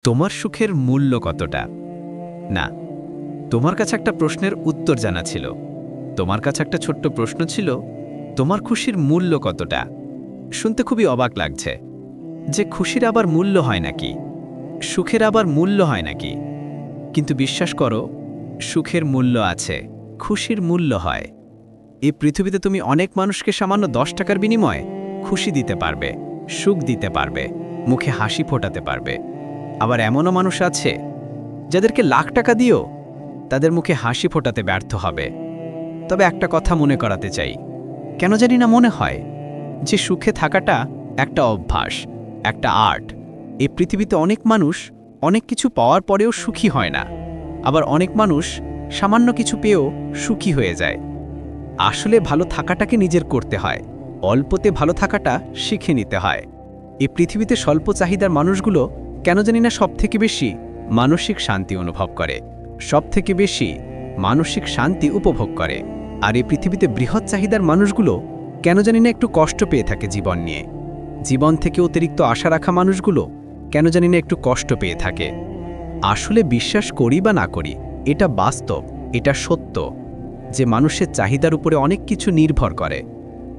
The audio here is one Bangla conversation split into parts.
তোমার সুখের মূল্য কতটা? না, তোমার কাছে একটা প্রশ্নের উত্তর জানা ছিল। তোমার কাছে একটা ছোট্ট প্রশ্ন ছিল, তোমার খুশির মূল্য কতটা? শুনতে খুবই অবাক লাগছে যে খুশির আবার মূল্য হয় নাকি, সুখের আবার মূল্য হয় নাকি। কিন্তু বিশ্বাস করো, সুখের মূল্য আছে, খুশির মূল্য হয়। এই পৃথিবীতে তুমি অনেক মানুষকে সামান্য 10 টাকার বিনিময়ে খুশি দিতে পারবে, সুখ দিতে পারবে, মুখে হাসি ফোটাতে পারবে। আবার এমনও মানুষ আছে যাদেরকে লাখ টাকা দিও তাদের মুখে হাসি ফোটাতে ব্যর্থ হবে। তবে একটা কথা মনে করাতে চাই, কেন জানি না মনে হয় যে সুখে থাকাটা একটা অভ্যাস, একটা আর্ট। এই পৃথিবীতে অনেক মানুষ অনেক কিছু পাওয়ার পরেও সুখী হয় না, আবার অনেক মানুষ সামান্য কিছু পেয়েও সুখী হয়ে যায়। আসলে ভালো থাকাটাকে নিজের করতে হয়, অল্পতে ভালো থাকাটা শিখে নিতে হয়। এই পৃথিবীতে স্বল্প চাহিদার মানুষগুলো কেন জানি না সবথেকে বেশি মানসিক শান্তি অনুভব করে, সবথেকে বেশি মানসিক শান্তি উপভোগ করে। আর এই পৃথিবীতে বৃহৎ চাহিদার মানুষগুলো কেন জানি না একটু কষ্ট পেয়ে থাকে জীবন নিয়ে। জীবন থেকে অতিরিক্ত আশা রাখা মানুষগুলো কেন জানি না একটু কষ্ট পেয়ে থাকে। আসলে বিশ্বাস করি বা না করি, এটা বাস্তব, এটা সত্য যে মানুষের চাহিদার উপরে অনেক কিছু নির্ভর করে,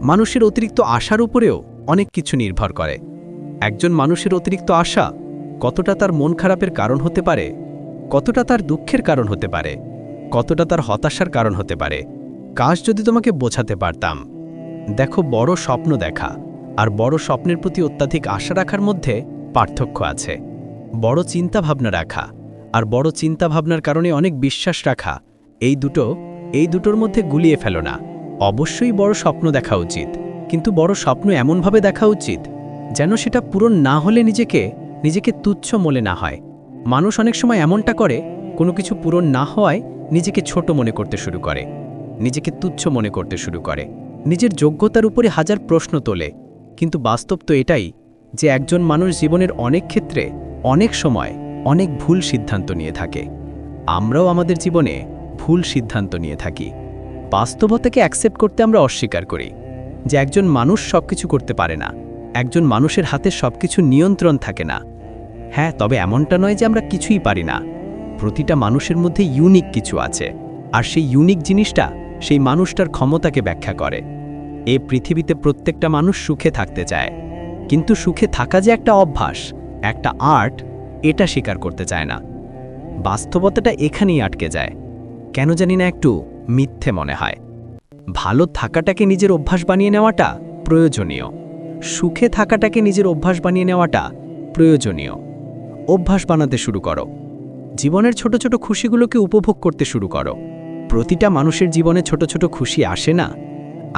মানুষের অতিরিক্ত আশার উপরেও অনেক কিছু নির্ভর করে। একজন মানুষের অতিরিক্ত আশা কতটা তার মন খারাপের কারণ হতে পারে, কতটা তার দুঃখের কারণ হতে পারে, কতটা তার হতাশার কারণ হতে পারে, কাজ যদি তোমাকে বোঝাতে পারতাম। দেখো, বড় স্বপ্ন দেখা আর বড় স্বপ্নের প্রতি অত্যাধিক আশা রাখার মধ্যে পার্থক্য আছে। বড় চিন্তাভাবনা রাখা আর বড় চিন্তাভাবনার কারণে অনেক বিশ্বাস রাখা, এই দুটোর মধ্যে গুলিয়ে ফেলো না। অবশ্যই বড় স্বপ্ন দেখা উচিত, কিন্তু বড় স্বপ্ন এমনভাবে দেখা উচিত যেন সেটা পূরণ না হলে নিজেকে তুচ্ছ মনে না হয়। মানুষ অনেক সময় এমনটা করে, কোনো কিছু পূরণ না হওয়ায় নিজেকে ছোট মনে করতে শুরু করে, নিজেকে তুচ্ছ মনে করতে শুরু করে, নিজের যোগ্যতার উপরে হাজার প্রশ্ন তোলে। কিন্তু বাস্তব তো এটাই যে একজন মানুষ জীবনের অনেক ক্ষেত্রে অনেক সময় অনেক ভুল সিদ্ধান্ত নিয়ে থাকে। আমরাও আমাদের জীবনে ভুল সিদ্ধান্ত নিয়ে থাকি। বাস্তবতাকে অ্যাকসেপ্ট করতে আমরা অস্বীকার করি যে একজন মানুষ সবকিছু করতে পারে না, একজন মানুষের হাতে সবকিছু নিয়ন্ত্রণ থাকে না। হ্যাঁ, তবে এমনটা নয় যে আমরা কিছুই পারি না। প্রতিটা মানুষের মধ্যে ইউনিক কিছু আছে, আর সেই ইউনিক জিনিসটা সেই মানুষটার ক্ষমতাকে ব্যাখ্যা করে। এই পৃথিবীতে প্রত্যেকটা মানুষ সুখে থাকতে চায়, কিন্তু সুখে থাকা যে একটা অভ্যাস, একটা আর্ট, এটা স্বীকার করতে চায় না। বাস্তবতাটা এখানেই আটকে যায়। কেন জানি না একটু মিথ্যে মনে হয়। ভালো থাকাটাকে নিজের অভ্যাস বানিয়ে নেওয়াটা প্রয়োজনীয়, সুখে থাকাটাকে নিজের অভ্যাস বানিয়ে নেওয়াটা প্রয়োজনীয়। অভ্যাস বানাতে শুরু করো, জীবনের ছোট ছোট খুশিগুলোকে উপভোগ করতে শুরু করো। প্রতিটা মানুষের জীবনে ছোট ছোট খুশি আসে না।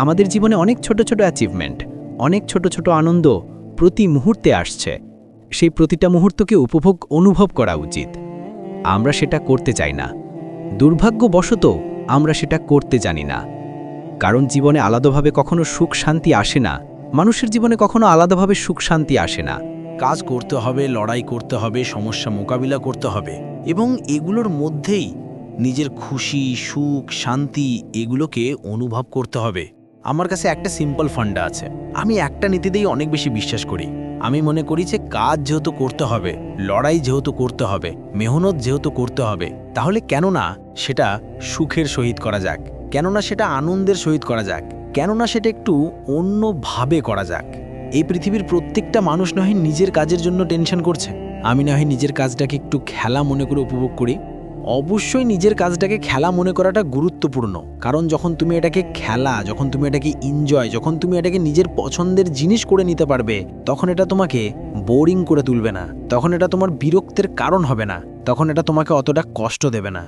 আমাদের জীবনে অনেক ছোট ছোট অ্যাচিভমেন্ট, অনেক ছোট ছোট আনন্দ প্রতি মুহূর্তে আসছে। সেই প্রতিটা মুহূর্তকে অনুভব করা উচিত। আমরা সেটা করতে চাই না, দুর্ভাগ্যবশত আমরা সেটা করতে জানি না। কারণ জীবনে আলাদাভাবে কখনো সুখ শান্তি আসে না, মানুষের জীবনে কখনো আলাদাভাবে সুখ শান্তি আসে না। কাজ করতে হবে, লড়াই করতে হবে, সমস্যা মোকাবিলা করতে হবে, এবং এগুলোর মধ্যেই নিজের খুশি, সুখ, শান্তি এগুলোকে অনুভব করতে হবে। আমার কাছে একটা সিম্পল ফান্ডা আছে। আমি একটা নীতিতেই অনেক বেশি বিশ্বাস করি। আমি মনে করি যে কাজ যেহেতু করতে হবে, লড়াই যেহেতু করতে হবে, মেহনত যেহেতু করতে হবে, তাহলে কেন না সেটা সুখের সহিত করা যাক, কেননা সেটা আনন্দের সহিত করা যাক, কেননা সেটা একটু অন্যভাবে করা যাক। এই পৃথিবীর প্রত্যেকটা মানুষ নয় নিজের কাজের জন্য টেনশন করছে। আমি না হয় নিজের কাজটাকে একটু খেলা মনে করে উপভোগ করি। অবশ্যই নিজের কাজটাকে খেলা মনে করাটা গুরুত্বপূর্ণ, কারণ যখন তুমি এটাকে খেলা, যখন তুমি এটাকে এনজয়, যখন তুমি এটাকে নিজের পছন্দের জিনিস করে নিতে পারবে, তখন এটা তোমাকে বোরিং করে তুলবে না, তখন এটা তোমার বিরক্তের কারণ হবে না, তখন এটা তোমাকে অতটা কষ্ট দেবে না।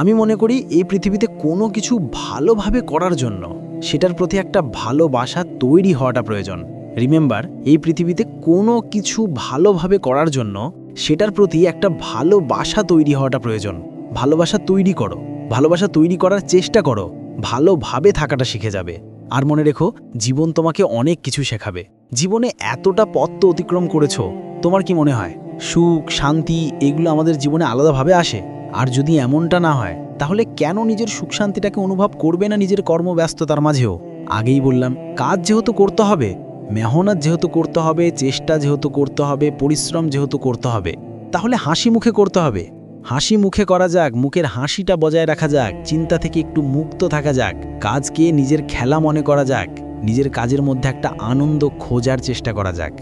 আমি মনে করি এই পৃথিবীতে কোনো কিছু ভালোভাবে করার জন্য সেটার প্রতি একটা ভালোবাসা তৈরি হওয়াটা প্রয়োজন। রিমেম্বার, এই পৃথিবীতে কোনো কিছু ভালোভাবে করার জন্য সেটার প্রতি একটা ভালোবাসা তৈরি হওয়াটা প্রয়োজন। ভালোবাসা তৈরি করো, ভালোবাসা তৈরি করার চেষ্টা করো, ভালোভাবে থাকাটা শিখে যাবে। আর মনে রেখো, জীবন তোমাকে অনেক কিছু শেখাবে। জীবনে এতটা পথ তো অতিক্রম করেছো, তোমার কি মনে হয় সুখ শান্তি এগুলো আমাদের জীবনে আলাদাভাবে আসে? আর যদি এমনটা না হয়, তাহলে কেন নিজের সুখ শান্তিটাকে অনুভব করবে না নিজের কর্মব্যস্ততার মাঝেও? আগেই বললাম, কাজ যেহেতু করতে হবে, মেহনত যেহেতু করতে হবে, চেষ্টা যেহেতু করতে হবে, পরিশ্রম যেহেতু করতে হবে, তাহলে হাসি মুখে করতে হবে। হাসি মুখে করা যাক, মুখের হাসিটা বজায় রাখা যাক, চিন্তা থেকে একটু মুক্ত থাকা যাক, কাজকে নিজের খেলা মনে করা যাক, নিজের কাজের মধ্যে একটা আনন্দ খোঁজার চেষ্টা করা যাক।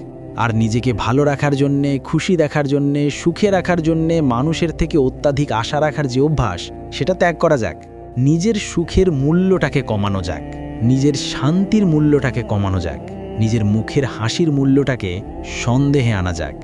আর নিজেকে ভালো রাখার জন্যে, খুশি দেখার জন্যে, সুখে রাখার জন্যে মানুষের থেকে অত্যাধিক আশা রাখার যে অভ্যাস, সেটা ত্যাগ করা যাক। নিজের সুখের মূল্যটাকে কমানো যাক, নিজের শান্তির মূল্যটাকে কমানো যাক, নিজের মুখের হাসির মূল্যটাকে সন্দেহে আনা যাক।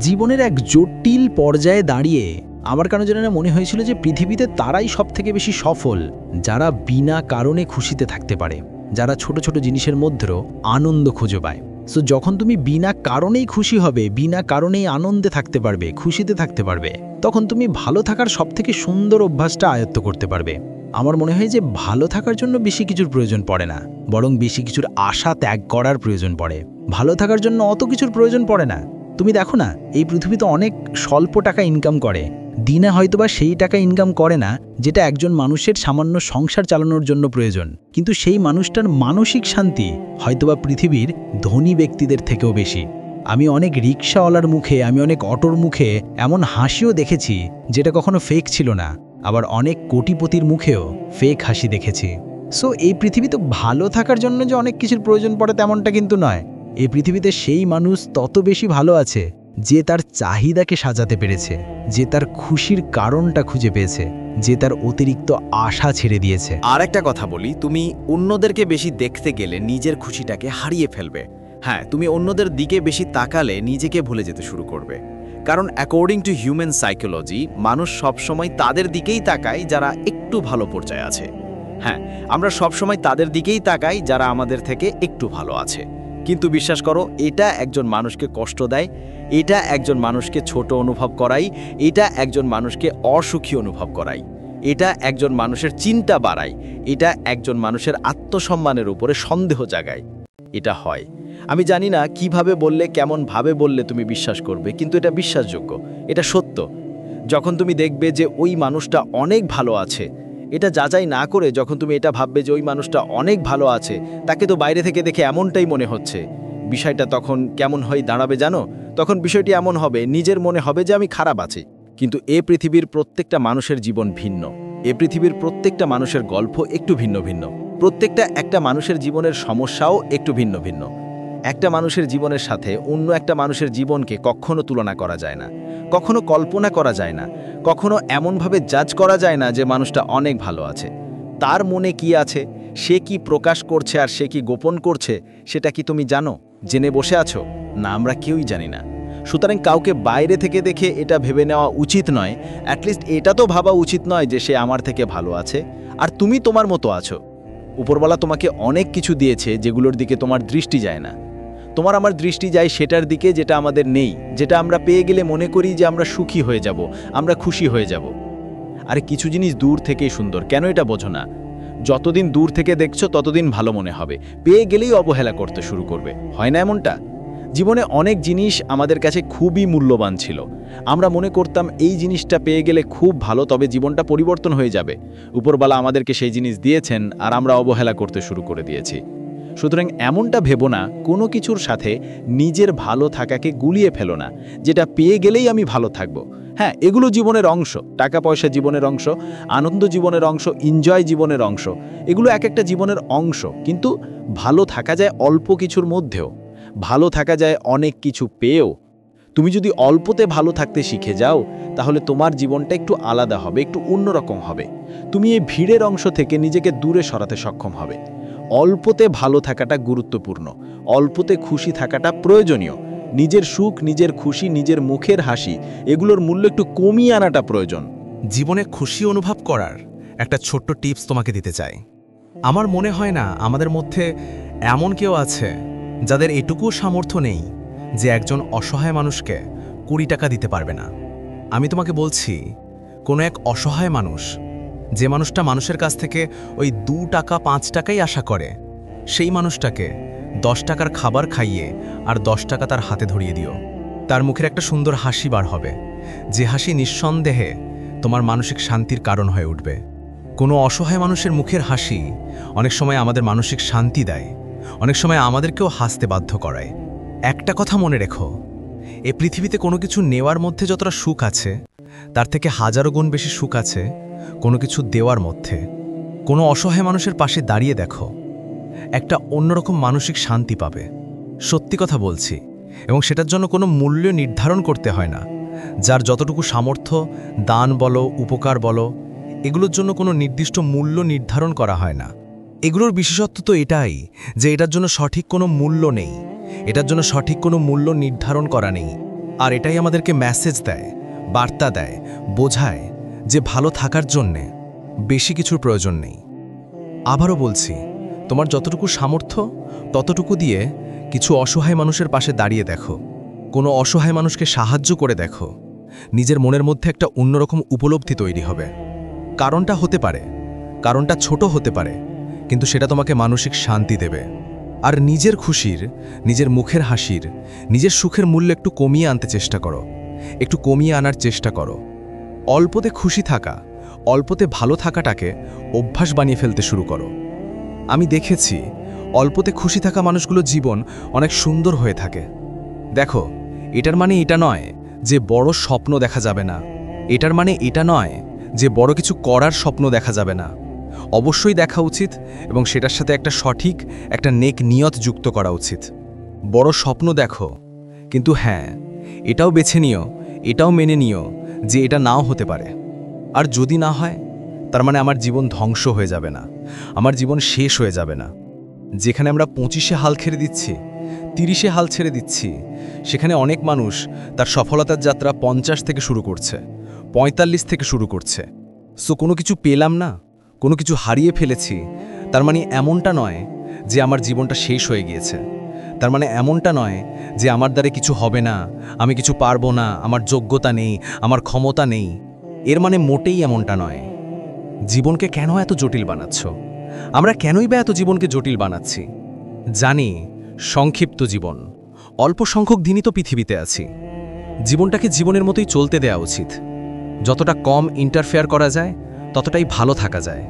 জীবনের এক জটিল পর্যায়ে দাঁড়িয়ে আমার কেন যেন মনে হয়েছিল যে পৃথিবীতে তারাই সবথেকে বেশি সফল, যারা বিনা কারণে খুশিতে থাকতে পারে, যারা ছোট ছোট জিনিসের মধ্যেও আনন্দ খুঁজে পায়। সো যখন তুমি বিনা কারণেই খুশি হবে, বিনা কারণেই আনন্দে থাকতে পারবে, খুশিতে থাকতে পারবে, তখন তুমি ভালো থাকার সবথেকে সুন্দর অভ্যাসটা আয়ত্ত করতে পারবে। আমার মনে হয় যে ভালো থাকার জন্য বেশি কিছুর প্রয়োজন পড়ে না, বরং বেশি কিছুর আশা ত্যাগ করার প্রয়োজন পড়ে। ভালো থাকার জন্য অত কিছুর প্রয়োজন পড়ে না। তুমি দেখো না, এই পৃথিবীতে অনেক স্বল্প টাকা ইনকাম করে, দিনে হয়তোবা সেই টাকা ইনকাম করে না যেটা একজন মানুষের সামান্য সংসার চালানোর জন্য প্রয়োজন, কিন্তু সেই মানুষটার মানসিক শান্তি হয়তোবা পৃথিবীর ধনী ব্যক্তিদের থেকেও বেশি। আমি অনেক রিক্সাওয়ালার মুখে, আমি অনেক অটোর মুখে এমন হাসিও দেখেছি যেটা কখনো ফেক ছিল না, আবার অনেক কোটিপতির মুখেও ফেক হাসি দেখেছি। সো এই পৃথিবীতে ভালো থাকার জন্য যে অনেক কিছুর প্রয়োজন পড়ে তেমনটা কিন্তু নয়। এই পৃথিবীতে সেই মানুষ তত বেশি ভালো আছে যে তার চাহিদাকে সাজাতে পেরেছে, যে তার খুশির কারণটা খুঁজে পেয়েছে, যে তার অতিরিক্ত আশা ছেড়ে দিয়েছে। আর একটা কথা বলি, তুমি অন্যদেরকে বেশি দেখতে গেলে নিজের খুশিটাকে হারিয়ে ফেলবে। হ্যাঁ, তুমি অন্যদের দিকে বেশি তাকালে নিজেকে ভুলে যেতে শুরু করবে। কারণ অ্যাকর্ডিং টু হিউম্যান সাইকোলজি, মানুষ সবসময় তাদের দিকেই তাকায় যারা একটু ভালো পর্যায়ে আছে। হ্যাঁ, আমরা সবসময় তাদের দিকেই তাকাই যারা আমাদের থেকে একটু ভালো আছে। কিন্তু বিশ্বাস করো, এটা একজন মানুষকে কষ্ট দেয়, এটা একজন মানুষকে ছোট অনুভব করাই, এটা একজন মানুষকে অসুখী অনুভব করাই, এটা একজন মানুষের চিন্তা বাড়ায়, এটা একজন মানুষের আত্মসম্মানের উপরে সন্দেহ জাগায়। এটা হয়। আমি জানি না কিভাবে বললে, কেমন ভাবে বললে তুমি বিশ্বাস করবে, কিন্তু এটা বিশ্বাসযোগ্য, এটা সত্য। যখন তুমি দেখবে যে ওই মানুষটা অনেক ভালো আছে, এটা যাচাই না করে যখন তুমি এটা ভাববে যে ওই মানুষটা অনেক ভালো আছে, তাকে তো বাইরে থেকে দেখে এমনটাই মনে হচ্ছে, বিষয়টা তখন কেমন হয়ে দাঁড়াবে জানো? তখন বিষয়টি এমন হবে, নিজের মনে হবে যে আমি খারাপ আছি। কিন্তু এ পৃথিবীর প্রত্যেকটা মানুষের জীবন ভিন্ন, এ পৃথিবীর প্রত্যেকটা মানুষের গল্প একটু ভিন্ন ভিন্ন, প্রত্যেকটা একটা মানুষের জীবনের সমস্যাও একটু ভিন্ন ভিন্ন। একটা মানুষের জীবনের সাথে অন্য একটা মানুষের জীবনকে কখনো তুলনা করা যায় না, কখনো কল্পনা করা যায় না, কখনো এমনভাবে জাজ করা যায় না যে মানুষটা অনেক ভালো আছে। তার মনে কি আছে, সে কি প্রকাশ করছে আর সে কি গোপন করছে, সেটা কি তুমি জানো? জেনে বসে আছো? না, আমরা কেউই জানি না। সুতরাং কাউকে বাইরে থেকে দেখে এটা ভেবে নেওয়া উচিত নয়, অ্যাটলিস্ট এটা তো ভাবা উচিত নয় যে সে আমার থেকে ভালো আছে আর তুমি তোমার মতো আছো। উপরওয়ালা তোমাকে অনেক কিছু দিয়েছে যেগুলোর দিকে তোমার দৃষ্টি যায় না। তোমার আমার দৃষ্টি যায় সেটার দিকে যেটা আমাদের নেই, যেটা আমরা পেয়ে গেলে মনে করি যে আমরা সুখী হয়ে যাব, আমরা খুশি হয়ে যাব। আরে কিছু জিনিস দূর থেকেই সুন্দর, কেন এটা বোঝো না? যতদিন দূর থেকে দেখছো ততদিন ভালো মনে হবে, পেয়ে গেলেই অবহেলা করতে শুরু করবে। হয় না এমনটা? জীবনে অনেক জিনিস আমাদের কাছে খুবই মূল্যবান ছিল, আমরা মনে করতাম এই জিনিসটা পেয়ে গেলে খুব ভালো, তবে জীবনটা পরিবর্তন হয়ে যাবে। উপরওয়ালা আমাদেরকে সেই জিনিস দিয়েছেন আর আমরা অবহেলা করতে শুরু করে দিয়েছি। সুতরাং এমনটা ভেবো না, কোনো কিছুর সাথে নিজের ভালো থাকাকে গুলিয়ে ফেলো না, যেটা পেয়ে গেলেই আমি ভালো থাকবো। হ্যাঁ, এগুলো জীবনের অংশ, টাকা পয়সা জীবনের অংশ, আনন্দ জীবনের অংশ, এনজয় জীবনের অংশ, এগুলো এক একটা জীবনের অংশ। কিন্তু ভালো থাকা যায় অল্প কিছুর মধ্যেও, ভালো থাকা যায় অনেক কিছু পেয়েও। তুমি যদি অল্পতে ভালো থাকতে শিখে যাও, তাহলে তোমার জীবনটা একটু আলাদা হবে, একটু অন্যরকম হবে। তুমি এই ভিড়ের অংশ থেকে নিজেকে দূরে সরাতে সক্ষম হবে। অল্পতে ভালো থাকাটা গুরুত্বপূর্ণ, অল্পতে খুশি থাকাটা প্রয়োজনীয়। নিজের সুখ, নিজের খুশি, নিজের মুখের হাসি, এগুলোর মূল্য একটু কমিয়ে আনাটা প্রয়োজন। জীবনে খুশি অনুভব করার একটা ছোট্ট টিপস তোমাকে দিতে চাই। আমার মনে হয় না আমাদের মধ্যে এমন কেউ আছে যাদের এটুকুও সামর্থ্য নেই যে একজন অসহায় মানুষকে 20 টাকা দিতে পারবে না। আমি তোমাকে বলছি, কোনো এক অসহায় মানুষ, যে মানুষটা মানুষের কাছ থেকে ওই 2 টাকা 5 টাকাই আশা করে, সেই মানুষটাকে 10 টাকার খাবার খাইয়ে আর 10 টাকা তার হাতে ধরিয়ে দিও। তার মুখের একটা সুন্দর হাসি বার হবে, যে হাসি নিঃসন্দেহে তোমার মানসিক শান্তির কারণ হয়ে উঠবে। কোনো অসহায় মানুষের মুখের হাসি অনেক সময় আমাদের মানসিক শান্তি দেয়, অনেক সময় আমাদেরকেও হাসতে বাধ্য করায়। একটা কথা মনে রেখো, এ পৃথিবীতে কোনো কিছু নেওয়ার মধ্যে যতটা সুখ আছে তার থেকে হাজারো গুণ বেশি সুখ আছে কোনো কিছু দেওয়ার মধ্যে। কোনো অসহায় মানুষের পাশে দাঁড়িয়ে দেখো, একটা অন্যরকম মানসিক শান্তি পাবে। সত্যি কথা বলছি, এবং সেটার জন্য কোনো মূল্য নির্ধারণ করতে হয় না। যার যতটুকু সামর্থ্য, দান বলো, উপকার বলো, এগুলোর জন্য কোনো নির্দিষ্ট মূল্য নির্ধারণ করা হয় না। এগুলোর বিশেষত্ব তো এটাই যে এটার জন্য সঠিক কোনো মূল্য নেই, এটার জন্য সঠিক কোনো মূল্য নির্ধারণ করা নেই। আর এটাই আমাদেরকে মেসেজ দেয়, বার্তা দেয়, বোঝায় যে ভালো থাকার জন্যে বেশি কিছুর প্রয়োজন নেই। আবারও বলছি, তোমার যতটুকু সামর্থ্য ততটুকু দিয়ে কিছু অসহায় মানুষের পাশে দাঁড়িয়ে দেখো, কোনো অসহায় মানুষকে সাহায্য করে দেখো। নিজের মনের মধ্যে একটা অন্যরকম উপলব্ধি তৈরি হবে। কারণটা হতে পারে, কারণটা ছোট হতে পারে, কিন্তু সেটা তোমাকে মানসিক শান্তি দেবে। আর নিজের খুশির, নিজের মুখের হাসির, নিজের সুখের মূল্য একটু কমিয়ে আনতে চেষ্টা করো, একটু কমিয়ে আনার চেষ্টা করো। অল্পতে খুশি থাকা, অল্পতে ভালো থাকাটাকে অভ্যাস বানিয়ে ফেলতে শুরু করো। আমি দেখেছি অল্পতে খুশি থাকা মানুষগুলো জীবন অনেক সুন্দর হয়ে থাকে। দেখো, এটার মানে এটা নয় যে বড় স্বপ্ন দেখা যাবে না, এটার মানে এটা নয় যে বড় কিছু করার স্বপ্ন দেখা যাবে না। অবশ্যই দেখা উচিত, এবং সেটার সাথে একটা সঠিক, একটা নেক নিয়ত যুক্ত করা উচিত। বড় স্বপ্ন দেখো, কিন্তু হ্যাঁ, এটাও বেছে নিও, এটাও মেনে নিও যে এটা নাও হতে পারে। আর যদি না হয়, তার মানে আমার জীবন ধ্বংস হয়ে যাবে না, আমার জীবন শেষ হয়ে যাবে না। যেখানে আমরা 25-এ হাল ছেড়ে দিচ্ছি, 30-এ হাল ছেড়ে দিচ্ছি, সেখানে অনেক মানুষ তার সফলতার যাত্রা 50 থেকে শুরু করছে, 45 থেকে শুরু করছে। সো কোনো কিছু পেলাম না, কোনো কিছু হারিয়ে ফেলেছি, তার মানে এমনটা নয় যে আমার জীবনটা শেষ হয়ে গিয়েছে। তার মানে এমনটা নয় যে আমার দ্বারা কিছু হবে না, আমি কিছু পারবো না, আমার যোগ্যতা নেই, আমার ক্ষমতা নেই। এর মানে মোটেই এমনটা নয়। জীবনকে কেন এত জটিল বানাচ্ছ? আমরা কেনই বা এত জীবনকে জটিল বানাচ্ছি? জানি সংক্ষিপ্ত জীবন, অল্প সংখ্যক দিনই তো পৃথিবীতে আছি। জীবনটাকে জীবনের মতোই চলতে দেওয়া উচিত। যতটা কম ইন্টারফেয়ার করা যায় ততটাই ভালো থাকা যায়।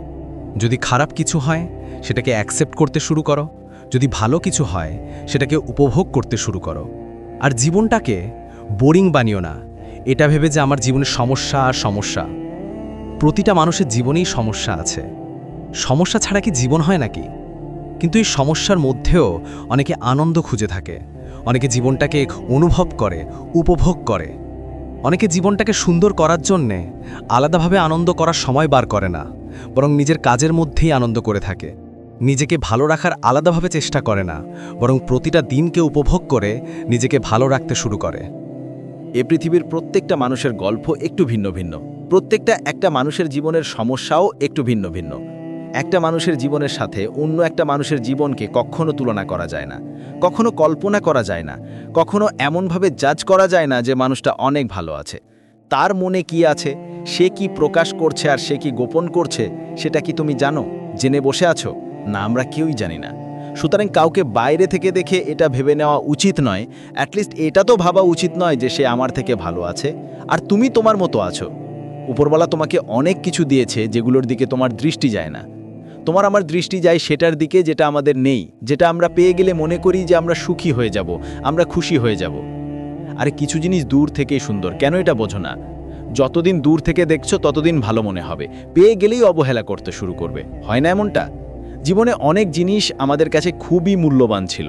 যদি খারাপ কিছু হয় সেটাকে অ্যাকসেপ্ট করতে শুরু করো, যদি ভালো কিছু হয় সেটাকে উপভোগ করতে শুরু করো। আর জীবনটাকে বোরিং বানিও না, এটা ভেবে যে আমার জীবনে সমস্যা আর সমস্যা। প্রতিটা মানুষের জীবনেই সমস্যা আছে, সমস্যা ছাড়া কি জীবন হয় নাকি? কিন্তু এই সমস্যার মধ্যেও অনেকে আনন্দ খুঁজে থাকে, অনেকে জীবনটাকে অনুভব করে, উপভোগ করে। অনেকে জীবনটাকে সুন্দর করার জন্যে আলাদাভাবে আনন্দ করার সময় বার করে না, বরং নিজের কাজের মধ্যেই আনন্দ করে থাকে। নিজেকে ভালো রাখার আলাদাভাবে চেষ্টা করে না, বরং প্রতিটা দিনকে উপভোগ করে নিজেকে ভালো রাখতে শুরু করে। এ পৃথিবীর প্রত্যেকটা মানুষের গল্প একটু ভিন্ন ভিন্ন, প্রত্যেকটা একটা মানুষের জীবনের সমস্যাও একটু ভিন্ন ভিন্ন। একটা মানুষের জীবনের সাথে অন্য একটা মানুষের জীবনকে কখনো তুলনা করা যায় না, কখনো কল্পনা করা যায় না, কখনো এমনভাবে জাজ করা যায় না যে মানুষটা অনেক ভালো আছে। তার মনে কি আছে, সে কি প্রকাশ করছে আর সে কি গোপন করছে, সেটা কি তুমি জানো? জেনে বসে আছো? না, আমরা কেউই জানি না। সুতরাং কাউকে বাইরে থেকে দেখে এটা ভেবে নেওয়া উচিত নয়, অ্যাটলিস্ট এটা তো ভাবা উচিত নয় যে সে আমার থেকে ভালো আছে আর তুমি তোমার মতো আছো। উপরওয়ালা তোমাকে অনেক কিছু দিয়েছে যেগুলোর দিকে তোমার দৃষ্টি যায় না। তোমার আমার দৃষ্টি যায় সেটার দিকে যেটা আমাদের নেই, যেটা আমরা পেয়ে গেলে মনে করি যে আমরা সুখী হয়ে যাব, আমরা খুশি হয়ে যাব। আরে কিছু জিনিস দূর থেকেই সুন্দর, কেন এটা বোঝো না? যতদিন দূর থেকে দেখছো ততদিন ভালো মনে হবে, পেয়ে গেলেই অবহেলা করতে শুরু করবে। হয় না এমনটা? জীবনে অনেক জিনিস আমাদের কাছে খুবই মূল্যবান ছিল,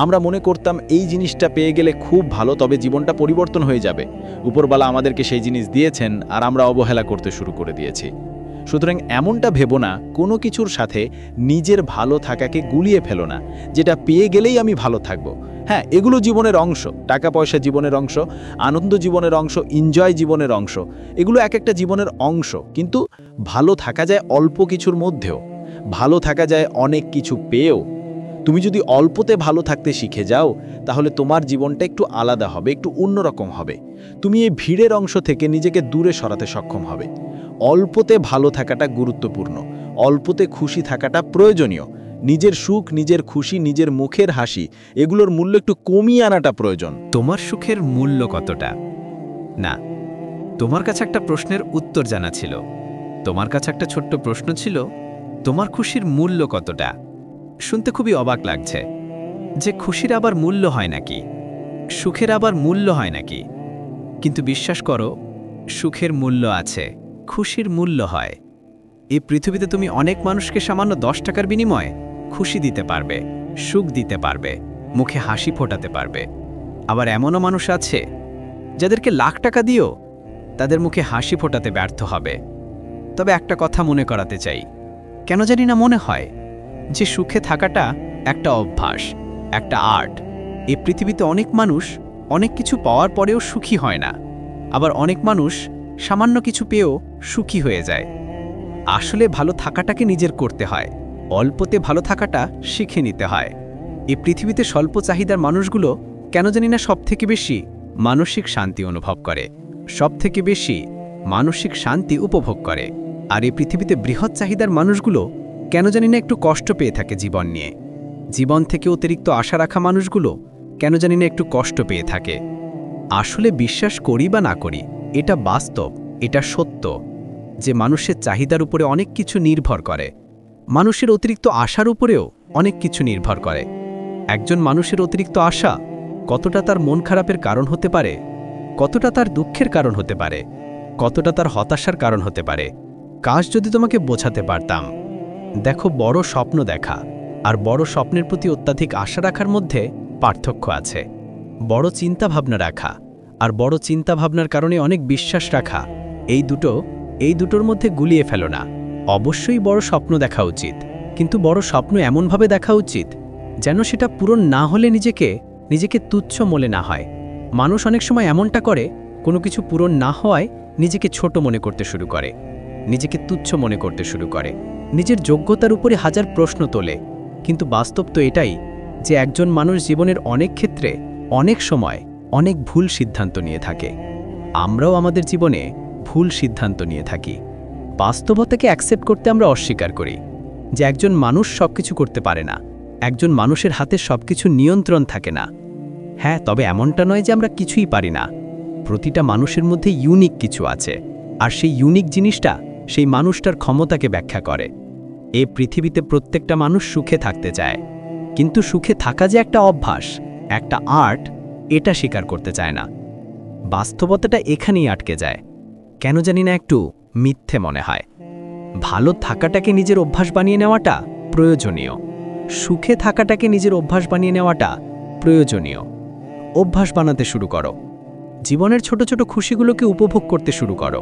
আমরা মনে করতাম এই জিনিসটা পেয়ে গেলে খুব ভালো, তবে জীবনটা পরিবর্তন হয়ে যাবে। উপরওয়ালা আমাদেরকে সেই জিনিস দিয়েছেন আর আমরা অবহেলা করতে শুরু করে দিয়েছি। সুতরাং এমনটা ভেবো না, কোনো কিছুর সাথে নিজের ভালো থাকাকে গুলিয়ে ফেলো না, যেটা পেয়ে গেলেই আমি ভালো থাকবো। হ্যাঁ, এগুলো জীবনের অংশ, টাকা পয়সা জীবনের অংশ, আনন্দ জীবনের অংশ, এনজয় জীবনের অংশ, এগুলো এক একটা জীবনের অংশ। কিন্তু ভালো থাকা যায় অল্প কিছুর মধ্যেও, ভালো থাকা যায় অনেক কিছু পেয়েও। তুমি যদি অল্পতে ভালো থাকতে শিখে যাও তাহলে তোমার জীবনটা একটু আলাদা হবে, একটু অন্যরকম হবে। তুমি এই ভিড়ের অংশ থেকে নিজেকে দূরে সরাতে সক্ষম হবে। অল্পতে ভালো থাকাটা গুরুত্বপূর্ণ, অল্পতে খুশি থাকাটা প্রয়োজনীয়। নিজের সুখ, নিজের খুশি, নিজের মুখের হাসি, এগুলোর মূল্য একটু কমিয়ে আনাটা প্রয়োজন। তোমার সুখের মূল্য কতটা? না, তোমার কাছে একটা প্রশ্নের উত্তর জানা ছিল। তোমার কাছে একটা ছোট্ট প্রশ্ন ছিল, তোমার খুশির মূল্য কতটা? শুনতে খুবই অবাক লাগছে যে খুশির আবার মূল্য হয় নাকি? সুখের আবার মূল্য হয় নাকি? কিন্তু বিশ্বাস করো, সুখের মূল্য আছে, খুশির মূল্য হয়। এই পৃথিবীতে তুমি অনেক মানুষকে সামান্য 10 টাকার বিনিময়ে খুশি দিতে পারবে, সুখ দিতে পারবে, মুখে হাসি ফোটাতে পারবে। আবার এমনও মানুষ আছে যাদেরকে লাখ টাকা দিও তাদের মুখে হাসি ফোটাতে ব্যর্থ হবে। তবে একটা কথা মনে করাতে চাই, কেন জানি না মনে হয় যে সুখে থাকাটা একটা অভ্যাস, একটা আর্ট। এই পৃথিবীতে অনেক মানুষ অনেক কিছু পাওয়ার পরেও সুখী হয় না, আবার অনেক মানুষ সামান্য কিছু পেয়েও সুখী হয়ে যায়। আসলে ভালো থাকাটাকে নিজের করতে হয়, অল্পতে ভালো থাকাটা শিখে নিতে হয়। এই পৃথিবীতে স্বল্প চাহিদার মানুষগুলো কেন জানি না সবথেকে বেশি মানসিক শান্তি অনুভব করে, সবথেকে বেশি মানসিক শান্তি উপভোগ করে। আর এই পৃথিবীতে বৃহৎ চাহিদার মানুষগুলো কেন জানি না একটু কষ্ট পেয়ে থাকে জীবন নিয়ে। জীবন থেকে অতিরিক্ত আশা রাখা মানুষগুলো কেন জানি না একটু কষ্ট পেয়ে থাকে। আসলে বিশ্বাস করি বা না করি, এটা বাস্তব, এটা সত্য যে মানুষের চাহিদার উপরে অনেক কিছু নির্ভর করে, মানুষের অতিরিক্ত আশার উপরেও অনেক কিছু নির্ভর করে। একজন মানুষের অতিরিক্ত আশা কতটা তার মন খারাপের কারণ হতে পারে, কতটা তার দুঃখের কারণ হতে পারে, কতটা তার হতাশার কারণ হতে পারে, কাজ যদি তোমাকে বোঝাতে পারতাম। দেখো, বড় স্বপ্ন দেখা আর বড় স্বপ্নের প্রতি অত্যাধিক আশা রাখার মধ্যে পার্থক্য আছে। বড় চিন্তাভাবনা রাখা আর বড় চিন্তাভাবনার কারণে অনেক বিশ্বাস রাখা, এই দুটোর মধ্যে গুলিয়ে ফেলো না। অবশ্যই বড় স্বপ্ন দেখা উচিত, কিন্তু বড় স্বপ্ন এমনভাবে দেখা উচিত যেন সেটা পূরণ না হলে নিজেকে তুচ্ছ মনে না হয়। মানুষ অনেক সময় এমনটা করে, কোনো কিছু পূরণ না হওয়ায় নিজেকে ছোট মনে করতে শুরু করে, নিজেকে তুচ্ছ মনে করতে শুরু করে, নিজের যোগ্যতার উপরে হাজার প্রশ্ন তোলে। কিন্তু বাস্তব তো এটাই যে একজন মানুষ জীবনের অনেক ক্ষেত্রে অনেক সময় অনেক ভুল সিদ্ধান্ত নিয়ে থাকে। আমরাও আমাদের জীবনে ভুল সিদ্ধান্ত নিয়ে থাকি। বাস্তবতাকে অ্যাকসেপ্ট করতে আমরা অস্বীকার করি যে একজন মানুষ সবকিছু করতে পারে না, একজন মানুষের হাতে সবকিছু নিয়ন্ত্রণ থাকে না। হ্যাঁ, তবে এমনটা নয় যে আমরা কিছুই পারি না। প্রতিটা মানুষের মধ্যে ইউনিক কিছু আছে, আর সেই ইউনিক জিনিসটা সেই মানুষটার ক্ষমতাকে ব্যাখ্যা করে। এই পৃথিবীতে প্রত্যেকটা মানুষ সুখে থাকতে চায়, কিন্তু সুখে থাকা যে একটা অভ্যাস, একটা আর্ট, এটা স্বীকার করতে চায় না। বাস্তবতাটা এখানেই আটকে যায়। কেন জানি না একটু মিথ্যে মনে হয়। ভালো থাকাটাকে নিজের অভ্যাস বানিয়ে নেওয়াটা প্রয়োজনীয়, সুখে থাকাটাকে নিজের অভ্যাস বানিয়ে নেওয়াটা প্রয়োজনীয়। অভ্যাস বানাতে শুরু করো, জীবনের ছোট ছোট খুশিগুলোকে উপভোগ করতে শুরু করো।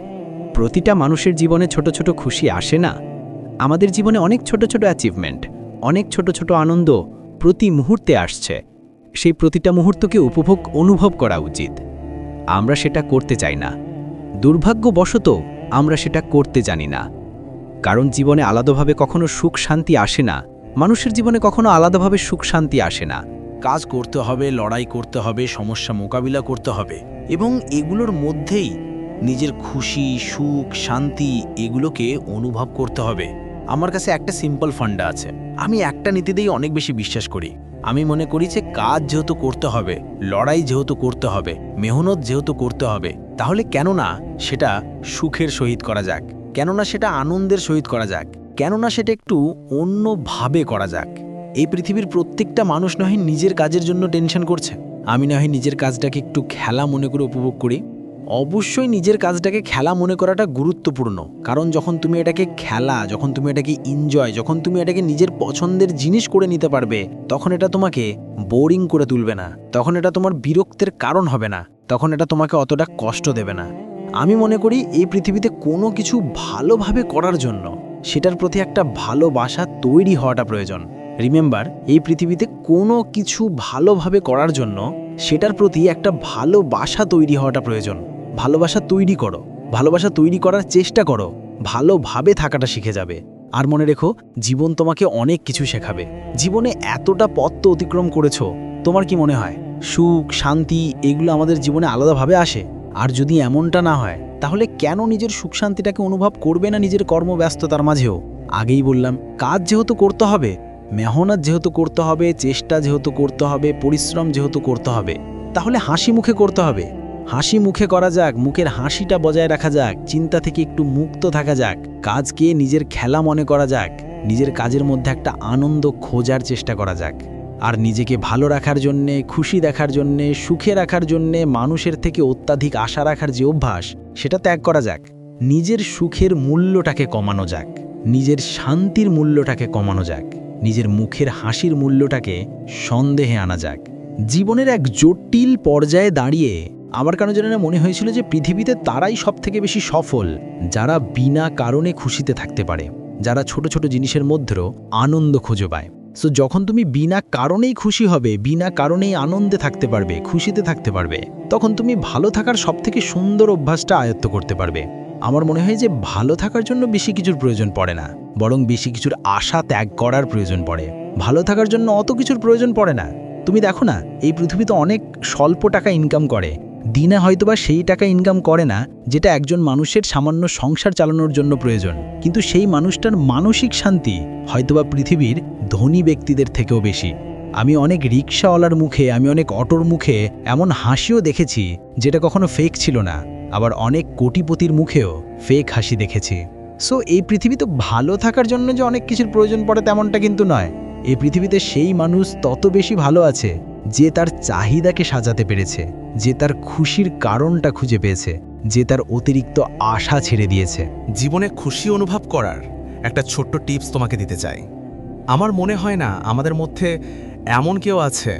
প্রতিটা মানুষের জীবনে ছোট ছোট খুশি আসে না। আমাদের জীবনে অনেক ছোট ছোট অ্যাচিভমেন্ট, অনেক ছোট ছোট আনন্দ প্রতি মুহূর্তে আসছে। সেই প্রতিটা মুহূর্তকে অনুভব করা উচিত। আমরা সেটা করতে চাই না, দুর্ভাগ্যবশত আমরা সেটা করতে জানি না। কারণ জীবনে আলাদাভাবে কখনো সুখ শান্তি আসে না, মানুষের জীবনে কখনো আলাদাভাবে সুখ শান্তি আসে না। কাজ করতে হবে, লড়াই করতে হবে, সমস্যা মোকাবিলা করতে হবে, এবং এগুলোর মধ্যেই নিজের খুশি, সুখ, শান্তি এগুলোকে অনুভব করতে হবে। আমার কাছে একটা সিম্পল ফান্ডা আছে। আমি একটা নীতিতেই অনেক বেশি বিশ্বাস করি। আমি মনে করি যে কাজ যেহেতু করতে হবে, লড়াই যেহেতু করতে হবে, মেহনত যেহেতু করতে হবে, তাহলে কেন না সেটা সুখের সহিত করা যাক, কেননা সেটা আনন্দের সহিত করা যাক, কেননা সেটা একটু অন্যভাবে করা যাক। এই পৃথিবীর প্রত্যেকটা মানুষ নয় নিজের কাজের জন্য টেনশন করছে। আমি না হয় নিজের কাজটাকে একটু খেলা মনে করে উপভোগ করি। অবশ্যই নিজের কাজটাকে খেলা মনে করাটা গুরুত্বপূর্ণ, কারণ যখন তুমি এটাকে খেলা, যখন তুমি এটাকে এনজয়, যখন তুমি এটাকে নিজের পছন্দের জিনিস করে নিতে পারবে, তখন এটা তোমাকে বোরিং করে তুলবে না, তখন এটা তোমার বিরক্তের কারণ হবে না, তখন এটা তোমাকে অতটা কষ্ট দেবে না। আমি মনে করি এই পৃথিবীতে কোনো কিছু ভালোভাবে করার জন্য সেটার প্রতি একটা ভালোবাসা তৈরি হওয়াটা প্রয়োজন। রিমেম্বার, এই পৃথিবীতে কোনো কিছু ভালোভাবে করার জন্য সেটার প্রতি একটা ভালোবাসা তৈরি হওয়াটা প্রয়োজন। ভালোবাসা তৈরি করো, ভালোবাসা তৈরি করার চেষ্টা করো, ভালোভাবে থাকাটা শিখে যাবে। আর মনে রেখো, জীবন তোমাকে অনেক কিছু শেখাবে। জীবনে এতটা পথ তো অতিক্রম করেছো, তোমার কি মনে হয় সুখ শান্তি এগুলো আমাদের জীবনে আলাদাভাবে আসে? আর যদি এমনটা না হয়, তাহলে কেন নিজের সুখ শান্তিটাকে অনুভব করবে না নিজের কর্মব্যস্ততার মাঝেও? আগেই বললাম, কাজ যেহেতু করতে হবে, মেহনত যেহেতু করতে হবে, চেষ্টা যেহেতু করতে হবে, পরিশ্রম যেহেতু করতে হবে, তাহলে হাসি মুখে করতে হবে। হাসি মুখে করা যাক, মুখের হাসিটা বজায় রাখা যাক, চিন্তা থেকে একটু মুক্ত থাকা যাক, কাজকে নিজের খেলা মনে করা যাক, নিজের কাজের মধ্যে একটা আনন্দ খোঁজার চেষ্টা করা যাক। আর নিজেকে ভালো রাখার জন্যে, খুশি দেখার জন্যে, সুখে রাখার জন্যে মানুষের থেকে অত্যাধিক আশা রাখার যে অভ্যাস, সেটা ত্যাগ করা যাক। নিজের সুখের মূল্যটাকে কমানো যাক, নিজের শান্তির মূল্যটাকে কমানো যাক, নিজের মুখের হাসির মূল্যটাকে সন্দেহে আনা যাক। জীবনের এক জটিল পর্যায়ে দাঁড়িয়ে আমার কেন জানি না মনে হয়েছিল যে পৃথিবীতে তারাই সবথেকে বেশি সফল, যারা বিনা কারণে খুশিতে থাকতে পারে, যারা ছোট ছোট জিনিসের মধ্যেও আনন্দ খুঁজে পায়। সো যখন তুমি বিনা কারণেই খুশি হবে, বিনা কারণেই আনন্দে থাকতে পারবে, খুশিতে থাকতে পারবে, তখন তুমি ভালো থাকার সবথেকে সুন্দর অভ্যাসটা আয়ত্ত করতে পারবে। আমার মনে হয় যে ভালো থাকার জন্য বেশি কিছুর প্রয়োজন পড়ে না, বরং বেশি কিছুর আশা ত্যাগ করার প্রয়োজন পড়ে। ভালো থাকার জন্য অত কিছুর প্রয়োজন পড়ে না। তুমি দেখো না, এই পৃথিবীতে অনেক স্বল্প টাকা ইনকাম করে, দিনে হয়তোবা সেই টাকা ইনকাম করে না যেটা একজন মানুষের সামান্য সংসার চালানোর জন্য প্রয়োজন, কিন্তু সেই মানুষটার মানসিক শান্তি হয়তোবা পৃথিবীর ধনী ব্যক্তিদের থেকেও বেশি। আমি অনেক রিক্সাওয়ালার মুখে, আমি অনেক অটোর মুখে এমন হাসিও দেখেছি যেটা কখনো ফেক ছিল না, আবার অনেক কোটিপতির মুখেও ফেক হাসি দেখেছি। সো এই পৃথিবীতে ভালো থাকার জন্য যে অনেক কিছুর প্রয়োজন পড়ে তেমনটা কিন্তু নয়। এই পৃথিবীতে সেই মানুষ তত বেশি ভালো আছে যে তার চাহিদাকে সাজাতে পেরেছে, যে তার খুশির কারণটা খুঁজে পেয়েছে, যে তার অতিরিক্ত আশা ছেড়ে দিয়েছে। জীবনে খুশি অনুভব করার একটা ছোট্ট টিপস তোমাকে দিতে চাই। আমার মনে হয় না আমাদের মধ্যে এমন কেউ আছে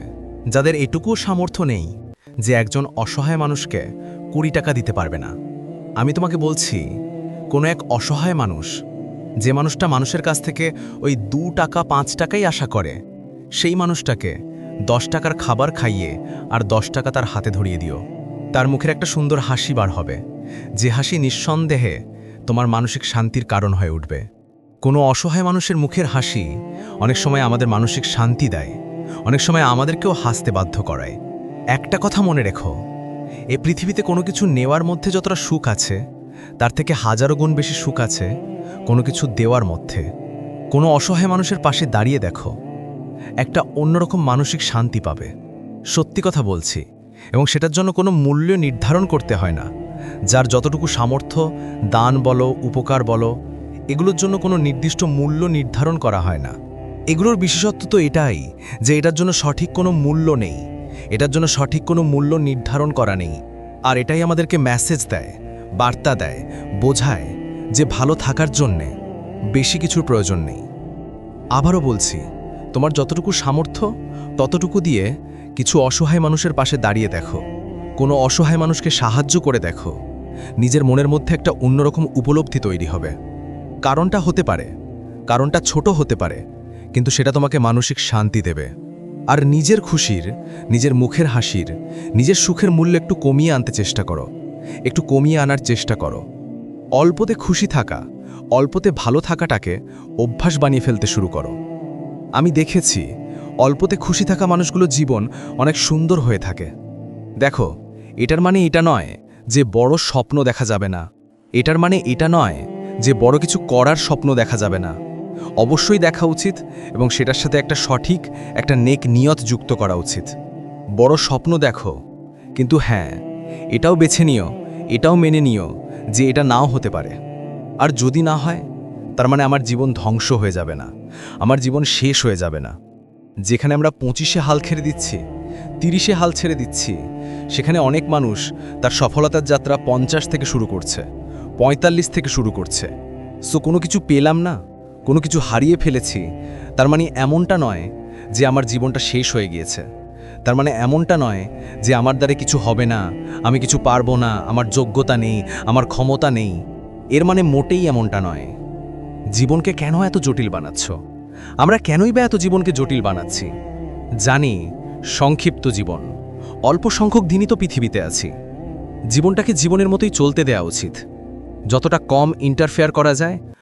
যাদের এটুকুও সামর্থ্য নেই যে একজন অসহায় মানুষকে 20 টাকা দিতে পারবে না। আমি তোমাকে বলছি, কোনো এক অসহায় মানুষ, যে মানুষটা মানুষের কাছ থেকে ওই 2 টাকা 5 টাকাই আশা করে, সেই মানুষটাকে 10 টাকার খাবার খাইয়ে আর 10 টাকা তার হাতে ধরিয়ে দিও। তার মুখের একটা সুন্দর হাসি বার হবে, যে হাসি নিঃসন্দেহে তোমার মানসিক শান্তির কারণ হয়ে উঠবে। কোনো অসহায় মানুষের মুখের হাসি অনেক সময় আমাদের মানসিক শান্তি দেয়, অনেক সময় আমাদেরকেও হাসতে বাধ্য করায়। একটা কথা মনে রেখো, এই পৃথিবীতে কোনো কিছু নেওয়ার মধ্যে যতটা সুখ আছে, তার থেকে হাজারো গুণ বেশি সুখ আছে কোনো কিছু দেওয়ার মধ্যে। কোনো অসহায় মানুষের পাশে দাঁড়িয়ে দেখো, একটা অন্যরকম মানসিক শান্তি পাবে। সত্যি কথা বলছি, এবং সেটার জন্য কোনো মূল্য নির্ধারণ করতে হয় না। যার যতটুকু সামর্থ্য, দান বলো, উপকার বলো, এগুলোর জন্য কোনো নির্দিষ্ট মূল্য নির্ধারণ করা হয় না। এগুলোর বিশেষত্ব তো এটাই যে এটার জন্য সঠিক কোনো মূল্য নেই, এটার জন্য সঠিক কোনো মূল্য নির্ধারণ করা নেই। আর এটাই আমাদেরকে মেসেজ দেয়, বার্তা দেয়, বোঝায় যে ভালো থাকার জন্যে বেশি কিছুর প্রয়োজন নেই। আবারও বলছি, তোমার যতটুকু সামর্থ্য ততটুকু দিয়ে কিছু অসহায় মানুষের পাশে দাঁড়িয়ে দেখো, কোনো অসহায় মানুষকে সাহায্য করে দেখো। নিজের মনের মধ্যে একটা অন্যরকম উপলব্ধি তৈরি হবে। কারণটা হতে পারে, কারণটা ছোট হতে পারে, কিন্তু সেটা তোমাকে মানসিক শান্তি দেবে। আর নিজের খুশির, নিজের মুখের হাসির, নিজের সুখের মূল্য একটু কমিয়ে আনতে চেষ্টা করো, একটু কমিয়ে আনার চেষ্টা করো। অল্পতে খুশি থাকা, অল্পতে ভালো থাকাটাকে অভ্যাস বানিয়ে ফেলতে শুরু করো। আমি দেখেছি অল্পতে খুশি থাকা মানুষগুলো জীবন অনেক সুন্দর হয়ে থাকে। দেখো, এটার মানে এটা নয় যে বড় স্বপ্ন দেখা যাবে না, এটার মানে এটা নয় যে বড় কিছু করার স্বপ্ন দেখা যাবে না। অবশ্যই দেখা উচিত, এবং সেটার সাথে একটা সঠিক, একটা নেক নিয়ত যুক্ত করা উচিত। বড় স্বপ্ন দেখো, কিন্তু হ্যাঁ, এটাও বেছে নিও, এটাও মেনে নিও যে এটা নাও হতে পারে। আর যদি না হয়, তার মানে আমার জীবন ধ্বংস হয়ে যাবে না, আমার জীবন শেষ হয়ে যাবে না। যেখানে আমরা 25-এ হাল ছেড়ে দিচ্ছি, 30-এ হাল ছেড়ে দিচ্ছি, সেখানে অনেক মানুষ তার সফলতার যাত্রা 50 থেকে শুরু করছে, 45 থেকে শুরু করছে। সো কোনো কিছু পেলাম না, কোনো কিছু হারিয়ে ফেলেছি, তার মানে এমনটা নয় যে আমার জীবনটা শেষ হয়ে গিয়েছে। তার মানে এমনটা নয় যে আমার দ্বারা কিছু হবে না, আমি কিছু পারবো না, আমার যোগ্যতা নেই, আমার ক্ষমতা নেই। এর মানে মোটেই এমনটা নয়। জীবনকে কেন এত জটিল বানাচ্ছ? আমরা কেনই বা এত জীবনকে জটিল বানাচ্ছি? জানি সংক্ষিপ্ত জীবন, অল্প সংখ্যক দিনই তো পৃথিবীতে আছি। জীবনটাকে জীবনের মতোই চলতে দেওয়া উচিত। যতটা কম ইন্টারফেয়ার করা যায়,